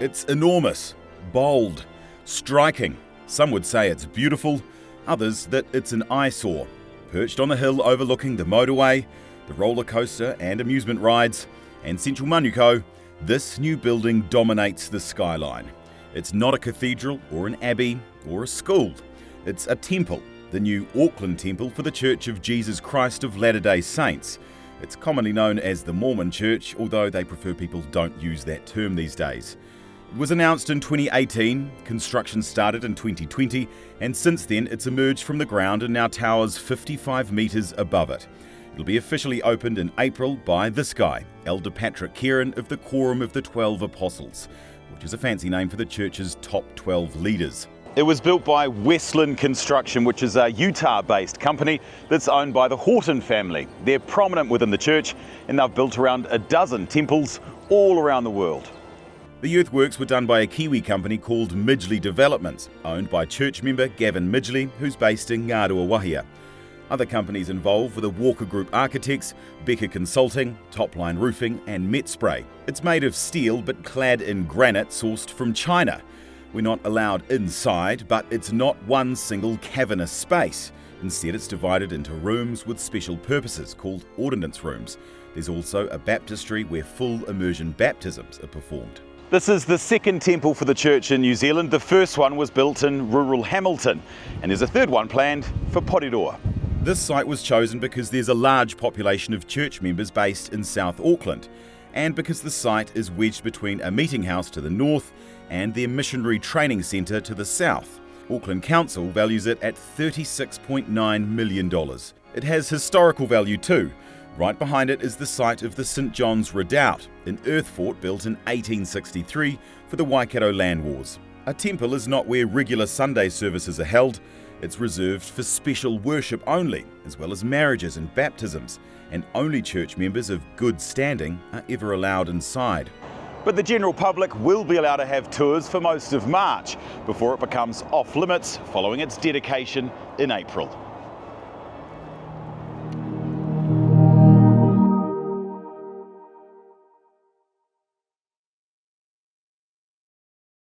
It's enormous, bold, striking. Some would say it's beautiful, others that it's an eyesore. Perched on the hill overlooking the motorway, the roller coaster and amusement rides, and central Manukau, this new building dominates the skyline. It's not a cathedral or an abbey or a school. It's a temple, the new Auckland temple for the Church of Jesus Christ of Latter-day Saints. It's commonly known as the Mormon Church, although they prefer people don't use that term these days. It was announced in 2018, construction started in 2020, and since then it's emerged from the ground and now towers 55 metres above it. It'll be officially opened in April by this guy, Elder Patrick Kieran of the Quorum of the 12 Apostles, which is a fancy name for the church's top 12 leaders. It was built by Westland Construction, which is a Utah-based company that's owned by the Horton family. They're prominent within the church and they've built around a dozen temples all around the world. The earthworks were done by a Kiwi company called Midgley Developments, owned by church member Gavin Midgley, who's based in Ngāruawahia. Other companies involved were the Walker Group Architects, Becker Consulting, Topline Roofing and Metspray. It's made of steel but clad in granite sourced from China. We're not allowed inside, but it's not one single cavernous space. Instead, it's divided into rooms with special purposes called ordinance rooms. There's also a baptistry where full immersion baptisms are performed. This is the second temple for the church in New Zealand. The first one was built in rural Hamilton, and there's a third one planned for Porirua. This site was chosen because there's a large population of church members based in South Auckland, and because the site is wedged between a meeting house to the north and their missionary training centre to the south. Auckland Council values it at $36.9 million. It has historical value too. Right behind it is the site of the St John's Redoubt, an earth fort built in 1863 for the Waikato Land Wars. A temple is not where regular Sunday services are held. It's reserved for special worship only, as well as marriages and baptisms, and only church members of good standing are ever allowed inside. But the general public will be allowed to have tours for most of March, before it becomes off limits following its dedication in April.